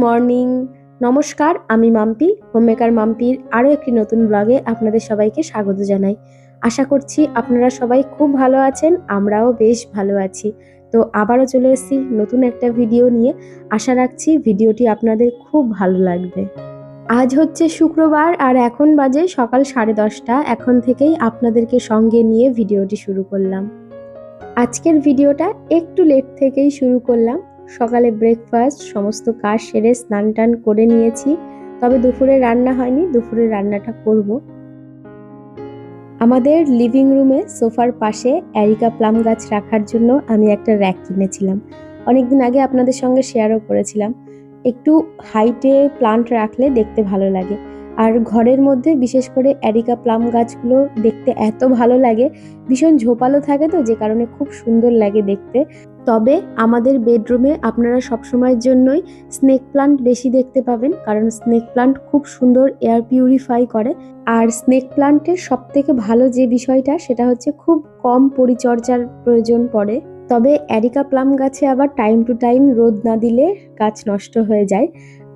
Morning. নমস্কার, আমি Mampi, homemaker মাম্পির আরও একটি নতুন ব্লগে আপনাদের সবাইকে স্বাগত জানাই। আশা করছি আপনারা সবাই খুব ভালো আছেন, আমরাও বেশ ভালো আছি। তো আবারও চলে এসেছি নতুন একটা ভিডিও নিয়ে। আশা রাখছি ভিডিওটি আপনাদের খুব ভালো লাগবে। আজ হচ্ছে শুক্রবার আর এখন বাজে সকাল 10:30। এখন থেকেই আপনাদেরকে সঙ্গে নিয়ে ভিডিওটি শুরু করলাম। আজকের ভিডিওটা একটু লেট থেকেই শুরু করলাম। সকালে ব্রেকফাস্ট সমস্ত কাজ সেরে স্নান টান করে নিয়েছি, তবে দুপুরে রান্না হয়নি, দুপুরে রান্নাটা করব। আমাদের লিভিং রুমে সোফার পাশে অ্যারিকা প্লাম গাছ রাখার জন্য আমি একটা র্যাক কিনেছিলাম। অনেকদিন আগে আপনাদের সঙ্গে শেয়ারও করেছিলাম। একটু হাইটে প্লান্ট রাখলে দেখতে ভালো লাগে, আর ঘরের মধ্যে বিশেষ করে অ্যারিকা প্লাম গাছগুলো দেখতে এত ভালো লাগে, ভীষণ ঝোপালো থাকে তো, যে কারণে খুব সুন্দর লাগে দেখতে। তবে আমাদের বেডরুমে আপনারা সবসময়ের জন্যই স্নেক প্লান্ট বেশি দেখতে পাবেন, কারণ স্নেক প্লান্ট খুব সুন্দর এয়ার পিউরিফাই করে। আর স্নেক প্লান্টের সবথেকে ভালো যে বিষয়টা, সেটা হচ্ছে খুব কম পরিচর্যার প্রয়োজন পড়ে। তবে অ্যারিকা প্লাম গাছে আবার টাইম টু টাইম রোদ না দিলে গাছ নষ্ট হয়ে যায়।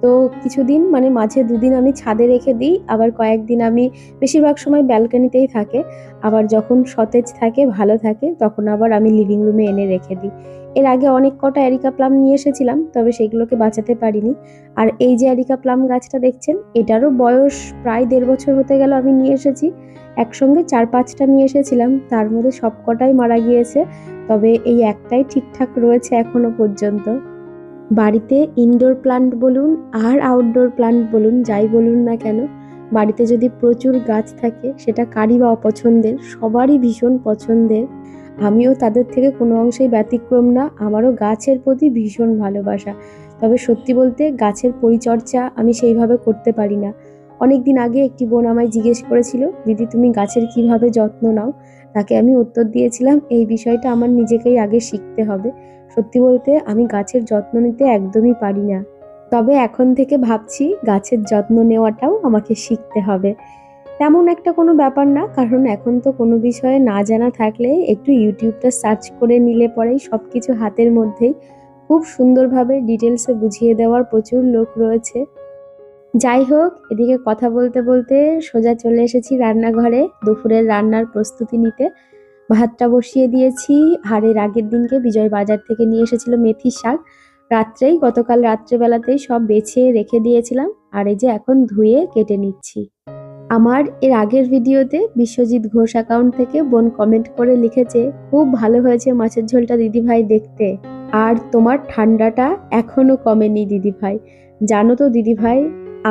তো কিছুদিন মানে মাঝে দুদিন আমি ছাদে রেখে দিই, আবার কয়েকদিন আমি, বেশিরভাগ সময় ব্যালকনিতেই থাকে, আবার যখন সতেজ থাকে ভালো থাকে তখন আবার আমি লিভিং রুমে এনে রেখে দিই। এর আগে অনেক কটা অ্যারিকা প্লাম নিয়ে এসেছিলাম, তবে সেগুলোকে বাঁচাতে পারিনি। আর এই যে অ্যারিকা প্লাম গাছটা দেখছেন, এটারও বয়স প্রায় 1.5 বছর হতে গেল আমি নিয়ে এসেছি। একসঙ্গে 4-5টা নিয়ে এসেছিলাম, তার মধ্যে সবকটাই মারা গিয়েছে, তবে এই একটাই ঠিকঠাক রয়েছে এখনো পর্যন্ত। বাড়িতে ইনডোর প্লান্ট বলুন আর আউটডোর প্লান্ট বলুন, যাই বলুন না কেন, বাড়িতে যদি প্রচুর গাছ থাকে সেটা কারই বা অপছন্দের, সবারই ভীষণ পছন্দের। আমিও তাদের থেকে কোনো অংশেই ব্যতিক্রম না, আমারও গাছের প্রতি ভীষণ ভালোবাসা। তবে সত্যি বলতে গাছের পরিচর্যা আমি সেইভাবে করতে পারি না। অনেক দিন আগে একটি বোন আমায় জিজ্ঞেস করেছিল, দিদি তুমি গাছের কিভাবে যত্ন নাও? তাকে আমি উত্তর দিয়েছিলাম, এই বিষয়টা আমার নিজেকেই আগে শিখতে হবে। সত্যি বলতে আমি গাছের যত্ন নিতে একদমই পারি না। তবে এখন থেকে ভাবছি গাছের যত্ন নেওয়াটাও আমাকে শিখতে হবে। তেমন একটা কোনো ব্যাপার না, কারণ এখন তো কোনো বিষয়ে না জানা থাকলে একটু ইউটিউবটা সার্চ করে নিলে পরেই সব কিছু হাতের মধ্যেই খুব সুন্দরভাবে ডিটেলসে বুঝিয়ে দেওয়ার প্রচুর লোক রয়েছে। যাই হোক, এদিকে কথা বলতে বলতে সোজা চলে এসেছি রান্নাঘরে দুপুরের রান্নার প্রস্তুতি নিতে। ভাতটা বসিয়ে দিয়েছি। আর এর আগের দিনকে বিজয় বাজার থেকে নিয়ে এসেছিল মেথির শাক। গতকাল রাত্রেবেলাতেই সব বেছে রেখে দিয়েছিলাম, আর এই যে এখন ধুয়ে কেটে নিচ্ছি। আমার এর আগের ভিডিওতে বিশ্বজিৎ ঘোষ অ্যাকাউন্ট থেকে বোন কমেন্ট করে লিখেছে, খুব ভালো হয়েছে মাছের ঝোলটা দিদিভাই দেখতে, আর তোমার ঠান্ডাটা এখনো কমেনি দিদিভাই। জানো তো দিদিভাই,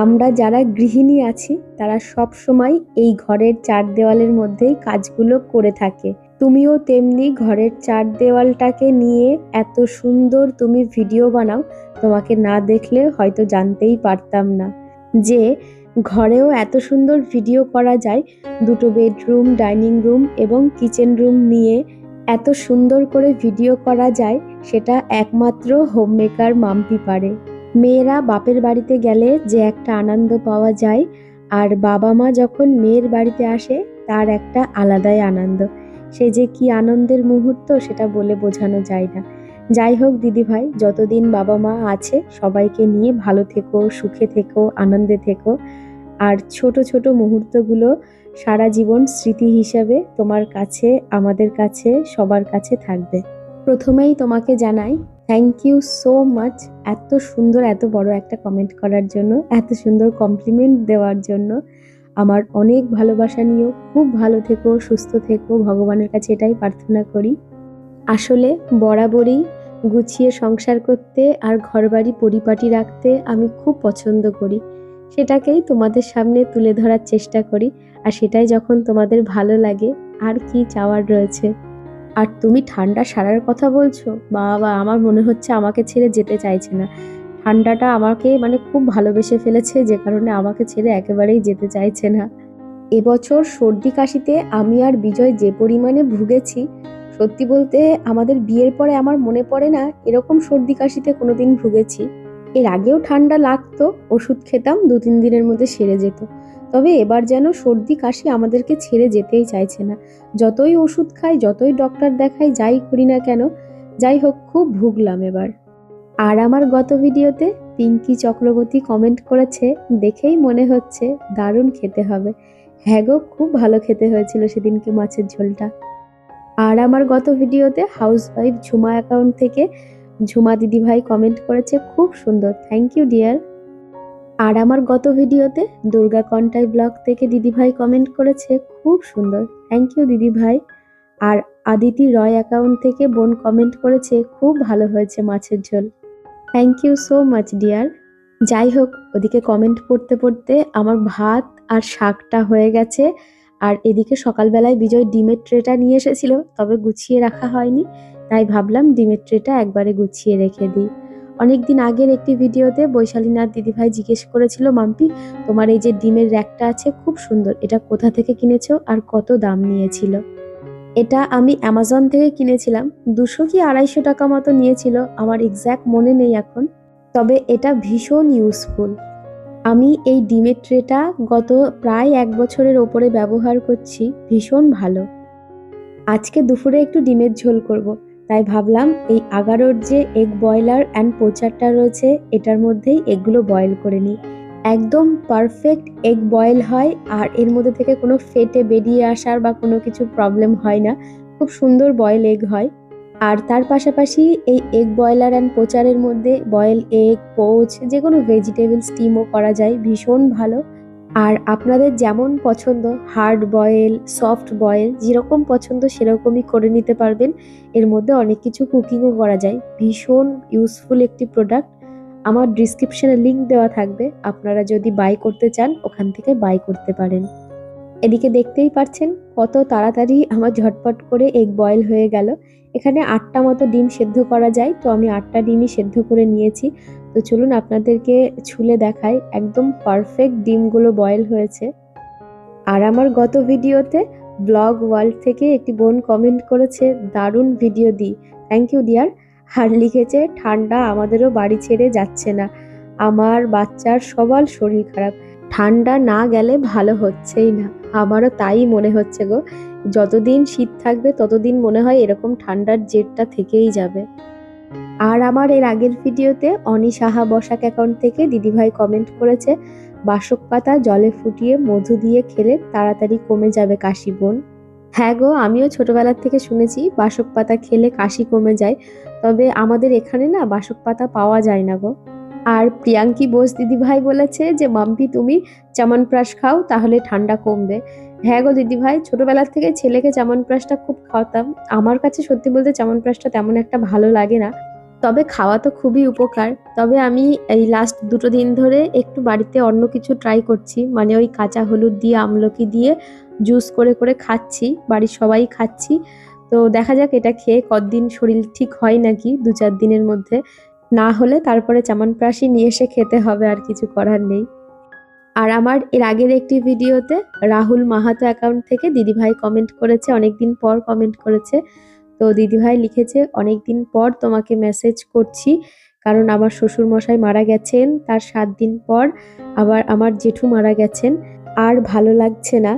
আমরা যারা গৃহিণী আছি তারা সব সময় এই ঘরের 4 দেওয়ালের মধ্যেই কাজগুলো করে থাকে। তুমিও তেমনি ঘরের 4 দেওয়ালটাকে নিয়ে এত সুন্দর তুমি ভিডিও বানাও, তোমাকে না দেখলে হয়তো জানতেই পারতাম না যে ঘরেও এত সুন্দর ভিডিও করা যায়। 2টো বেডরুম, ডাইনিং রুম এবং কিচেন রুম নিয়ে এত সুন্দর করে ভিডিও করা যায়, সেটা একমাত্র হোমমেকার মাম্পি পারে। মেয়েরা বাপের বাড়িতে গেলে যে একটা আনন্দ পাওয়া যায়, আর বাবা মা যখন মেয়ের বাড়িতে আসে তার একটা আলাদাই আনন্দ। সে যে কি আনন্দের মুহূর্ত সেটা বলে বোঝানো যায় না। যাই হোক দিদিভাই, যতদিন বাবা মা আছে সবাইকে নিয়ে ভালো থেকো, সুখে থেকো, আনন্দে থেকো। আর ছোট ছোট মুহূর্তগুলো সারা জীবন স্মৃতি হিসেবে তোমার কাছে, আমাদের কাছে, সবার কাছে থাকবে। প্রথমেই তোমাকে জানাই থ্যাংক ইউ সো মাচ, এত সুন্দর এত বড় একটা কমেন্ট করার জন্য, এত সুন্দর কমপ্লিমেন্ট দেওয়ার জন্য। আমার অনেক ভালোবাসা নিও, খুব ভালো থেকো, সুস্থ থেকো, ভগবানের কাছে এটাই প্রার্থনা করি। আসলে বরাবরই গুছিয়ে সংসার করতে আর ঘরবাড়ি পরিপাটি রাখতে আমি খুব পছন্দ করি। সেটাকেই তোমাদের সামনে তুলে ধরার চেষ্টা করি, আর সেটাই যখন তোমাদের ভালো লাগে, আর কি চাওয়ার রয়েছে। আর তুমি ঠান্ডা সারার কথা বলছো, বাবা আমার মনে হচ্ছে আমাকে ছেড়ে যেতে চাইছে না। ঠান্ডাটা আমাকে মানে খুব ভালোবেসে ফেলেছে, যে কারণে আমাকে ছেড়ে একেবারেই যেতে চাইছে না। এবছর সর্দি কাশিতে আমি আর বিজয় যে পরিমাণে ভুগেছি, সত্যি বলতে আমাদের বিয়ের পরে আমার মনে পড়ে না এরকম সর্দি কাশিতে কোনোদিন ভুগেছি। এর আগেও ঠান্ডা লাগতো, ওষুধ খেতাম, 2-3 দিনের মধ্যে সেরে যেত। তবে এবার যেন সর্দি কাশি আমাদেরকে ছেড়ে যেতেই চাইছে না। যতই ওষুধ খাই, যতই ডক্টর দেখাই, যাই করি না কেন, যাই হোক খুব ভুগলাম এবার। আর আমার গত ভিডিওতে পিঙ্কি চক্রবর্তী কমেন্ট করেছে, দেখেই মনে হচ্ছে দারুণ খেতে হবে। হ্যাঁ গো, খুব ভালো খেতে হয়েছিল সেদিনকে মাছের ঝোলটা। আর আমার গত ভিডিওতে হাউসওয়াইফ ঝুমা অ্যাকাউন্ট থেকে ঝুমা দিদিভাই কমেন্ট করেছে, খুব সুন্দর, থ্যাংক ইউ ডিয়ার। আর আমার গত ভিডিওতে দুর্গা কন্টাই ব্লগ থেকে দিদিভাই কমেন্ট করেছে, খুব সুন্দর, থ্যাংক ইউ দিদিভাই। আর আদিতি রয় অ্যাকাউন্ট থেকে বোন কমেন্ট করেছে, খুব ভালো হয়েছে মাছের ঝোল, thank you so much dear. যাই হোক, ওদিকে কমেন্ট পড়তে পড়তে আমার ভাত আর শাকটা হয়ে গেছে। আর এদিকে সকালবেলায় বিজয় ডিমের ট্রেটা নিয়ে এসেছিল, তবে গুছিয়ে রাখা হয়নি, তাই ভাবলাম ডিমের ট্রেটা একবারে গুছিয়ে রেখে দিই। অনেকদিন আগের একটি ভিডিওতে বৈশালীনাথ দিদিভাই জিজ্ঞেস করেছিল, মাম্পি তোমার এই যে ডিমের র্যাকটা আছে খুব সুন্দর, এটা কোথা থেকে কিনেছো আর কত দাম নিয়েছিল? এটা আমি অ্যামাজন থেকে কিনেছিলাম, 200 কি 250 টাকা মতো নিয়েছিল, আমার এক্স্যাক্ট মনে নেই এখন। তবে এটা ভীষণ ইউজফুল। আমি এই ডিমের ট্রেটা গত প্রায় 1 বছরের ওপরে ব্যবহার করছি, ভীষণ ভালো। আজকে দুপুরে একটু ডিমের ঝোল করব, তাই ভাবলাম এই আগারোর যে এগ বয়লার অ্যান্ড পোচারটা রয়েছে এটার মধ্যেই এগুলো বয়েল করে নিই। একদম পারফেক্ট এগ বয়েল হয়, আর এর মধ্যে থেকে কোনো ফেটে বেরিয়ে আসার বা কোনো কিছু প্রবলেম হয় না, খুব সুন্দর বয়েল এগ হয়। আর তার পাশাপাশি এই এগ বয়লার অ্যান্ড পোচারের মধ্যে বয়েল এগ, পোচ, যে কোনো ভেজিটেবল স্টিমও করা যায়, ভীষণ ভালো। আর আপনাদের যেমন পছন্দ, হার্ড বয়েল, সফট বয়েল, যেরকম পছন্দ সেরকমই করে নিতে পারবেন। এর মধ্যে অনেক কিছু কুকিংও করা যায়, ভীষণ ইউজফুল একটি প্রোডাক্ট। আমার ডিসক্রিপশনে লিংক দেওয়া থাকবে, আপনারা যদি বাই করতে চান ওখান থেকে বাই করতে পারেন। এদিকে দেখতেই পাচ্ছেন কত তাড়াতাড়ি আমার ঝটপট করে এগ বয়েল হয়ে গেল। এখানে 8টা মতো ডিম সেদ্ধ করা যায়, তো আমি 8টা ডিমই সেদ্ধ করে নিয়েছি। তো চলুন আপনাদেরকে ছুলে দেখাই, একদম পারফেক্ট ডিমগুলো বয়েল হয়েছে। আর আমার গত ভিডিওতে ব্লগ ওয়ার্ল্ড থেকে একটি বোন কমেন্ট করেছে, দারুণ ভিডিও দিই, থ্যাংক ইউ ডিয়ার। আর লিখেছে, ঠান্ডা আমাদেরও বাড়ি ছেড়ে যাচ্ছে না, আমার বাচ্চার সবার শরীর খারাপ, ঠান্ডা না গেলে ভালো হচ্ছেই না। আমারও তাই মনে হচ্ছে গো, যতদিন শীত থাকবে ততদিন মনে হয় এরকম ঠান্ডার জেরটা থেকেই যাবে। আর আমার এর আগের ভিডিওতে অনি সাহা বসাক অ্যাকাউন্ট থেকে দিদিভাই কমেন্ট করেছে, বাসক পাতা জলে ফুটিয়ে মধু দিয়ে খেলে তাড়াতাড়ি কমে যাবে কাশি বোন। হ্যাঁ গো, আমিও ছোটবেলার থেকে শুনেছি বাসক পাতা খেলে কাশি কমে যায়, তবে আমাদের এখানে না বাসক পাতা পাওয়া যায় না গো। আর প্রিয়াঙ্কি বোস দিদিভাই বলেছে যে, মাম্পি তুমি চ্যবনপ্রাশ খাও, তাহলে ঠান্ডা কমবে। হ্যাঁ গো দিদিভাই, ছোটবেলার থেকে ছেলেকে চ্যবনপ্রাশটা খুব খাওয়াতাম। আমার কাছে সত্যি বলতে চ্যবনপ্রাশটা তেমন একটা ভালো লাগে না, তবে খাওয়া তো খুবই উপকার। তবে আমি এই লাস্ট 2টো দিন ধরে একটু বাড়িতে অন্য কিছু ট্রাই করছি, মানে ওই কাঁচা হলুদ দিয়ে আমলকি দিয়ে জুস করে করে খাচ্ছি, বাড়ির সবাই খাচ্ছি। তো দেখা যাক এটা খেয়ে কতদিন শরীর ঠিক হয় নাকি, 2-4 দিনের মধ্যে। না হলে তারপরে চ্যবনপ্রাশই নিয়ে এসে খেতে হবে, আর কিছু করার নেই। আর আমার এর আগের একটি ভিডিওতে রাহুল মাহাতো অ্যাকাউন্ট থেকে দিদিভাই কমেন্ট করেছে, অনেকদিন পর কমেন্ট করেছে। তো দিদিভাই লিখেছে, অনেকদিন পর তোমাকে মেসেজ করছি, কারণ আমার শ্বশুর মশাই মারা গেছেন, তার 7 দিন পর আবার আমার জেঠু মারা গেছেন, আর ভালো লাগছে না।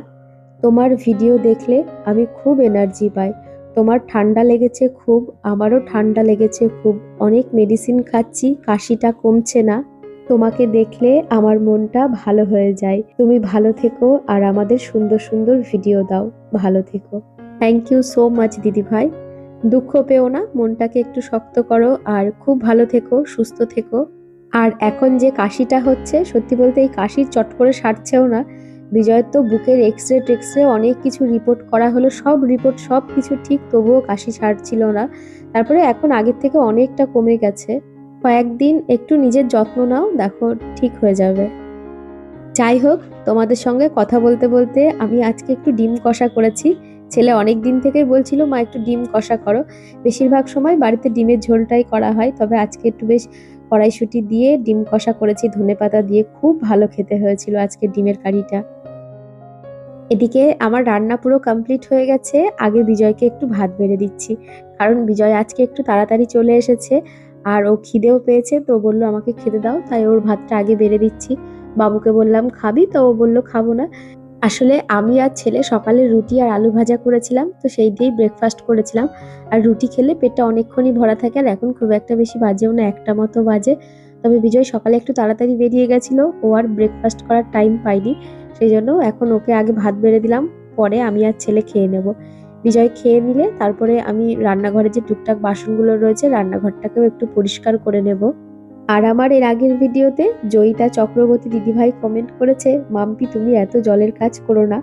তোমার ভিডিও দেখলে আমি খুব এনার্জি পাই। তোমার ঠান্ডা লেগেছে খুব, আমারও ঠান্ডা লেগেছে খুব, অনেক মেডিসিন খাচ্ছি, কাশিটা কমছে না। তোমাকে দেখলে আমার মনটা ভালো হয়ে যায়। তুমি ভালো থেকো আর আমাদের সুন্দর সুন্দর ভিডিও দাও, ভালো থেকো। থ্যাংক ইউ সো মাচ দিদিভাই। দুঃখ পেও না, মনটাকে একটু শক্ত করো, আর খুব ভালো থেকো, সুস্থ থেকো। আর এখন যে কাশিটা হচ্ছে, সত্যি বলতে এই কাশির চট করে সারছেও না। বিজয়ের তো বুকের এক্সরে টেক্সরে অনেক কিছু রিপোর্ট করা হলো, সব রিপোর্ট সব কিছু ঠিক, তবুও কাশি ছাড়ছিল না। তারপরে এখন আগের থেকে অনেকটা কমে গেছে। কয়েকদিন একটু নিজের যত্ন নাও, দেখো ঠিক হয়ে যাবে। যাই হোক, তোমাদের সঙ্গে কথা বলতে বলতে আমি আজকে একটু ডিম কষা করেছি। ছেলে অনেক দিন থেকেই বলছিল, মা একটু ডিম কষা করো। বেশিরভাগ সময় বাড়িতে ডিমের ঝোলটাই করা হয়, তবে আজকে একটু বেশ কড়াইশুঁটি দিয়ে ডিম কষা করেছি, ধনেপাতা দিয়ে, খুব ভালো খেতে হয়েছিল আজকে ডিমের কারিটা। এদিকে আমার রান্না পুরো কমপ্লিট হয়ে গেছে, আগে বিজয়কে একটু ভাত বেড়ে দিচ্ছি, কারণ বিজয় আজকে একটু তাড়াতাড়ি চলে এসেছে আর ও খিদেও পেয়েছে, তো বললো আমাকে খেতে দাও, তাই ওর ভাতটা আগে বেড়ে দিচ্ছি। বাবুকে বললাম খাবি, তো ও বললো খাবো না। আসলে আমি আর ছেলে সকালে রুটি আর আলু ভাজা করেছিলাম, তো সেই দিয়েই ব্রেকফাস্ট করেছিলাম। আর রুটি খেলে পেটটা অনেকক্ষণই ভরা থাকে, আর এখন খুব একটা বেশি বাজেও না, 1টা মতো বাজে। তবে বিজয় সকালে একটু তাড়াতাড়ি বেরিয়ে গেছিলো, ও আর ব্রেকফাস্ট করার টাইম পাইনি। সেই জন্য এখন ওকে আগে ভাত বেড়ে দিলাম, পরে আমি আর ছেলে খেয়ে নেব। বিজয় খেয়ে নিলে তারপরে আমি রান্নাঘরে যে টুকটাক বাসনগুলো রয়েছে রান্নাঘরটাকেও একটু পরিষ্কার করে নেব। আর আমার এর আগের ভিডিওতে জয়িতা চক্রবর্তী দিদিভাই কমেন্ট করেছে, মাম্পি তুমি এত জলের কাজ করো না,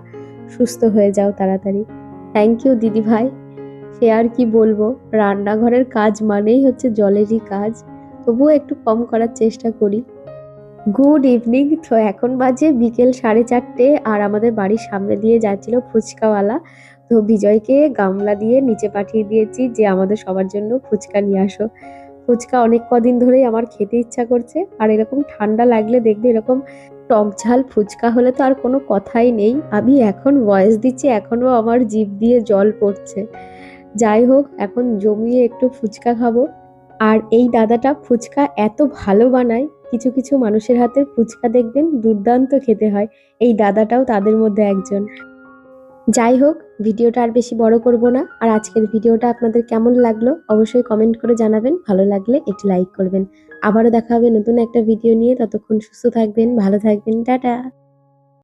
সুস্থ হয়ে যাও তাড়াতাড়ি। থ্যাংক ইউ দিদিভাই। সে আর কি বলবো, রান্নাঘরের কাজ মানেই হচ্ছে জলেরই কাজ, তবুও একটু কম করার চেষ্টা করি। Good evening. তো এখন বাজে বিকেল 4:30, আর আমাদের বাড়ির সামনে দিয়ে যাচ্ছিল ফুচকাওয়ালা। তো বিজয়কে গামলা দিয়ে নিচে পাঠিয়ে দিয়েছি যে আমাদের সবার জন্য ফুচকা নিয়ে আসো। ফুচকা অনেক কদিন ধরেই আমার খেতে ইচ্ছা করছে, আর এরকম ঠান্ডা লাগলে দেখবে এরকম টক ঝাল ফুচকা হলে তো আর কোনো কথাই নেই। আমি এখন ভয়েস দিচ্ছি, এখনো আমার জিভ দিয়ে জল পড়ছে। যাই হোক, এখন জমিয়ে একটু ফুচকা খাবো। আর এই দাদাটা ফুচকা এত ভালো বানায়, কিছু কিছু মানুষের হাতের ফুচকা দেখবেন দুর্দান্ত খেতে হয়, এই দাদাটাও তাদের মধ্যে একজন। যাই হোক, ভিডিওটা আর বেশি বড় করব না। আর আজকের ভিডিওটা আপনাদের কেমন লাগলো অবশ্যই কমেন্ট করে জানাবেন, ভালো লাগলে একটু লাইক করবেন। আবারও দেখা হবে নতুন একটা ভিডিও নিয়ে, ততক্ষণ সুস্থ থাকবেন, ভালো থাকবেন, টাটা।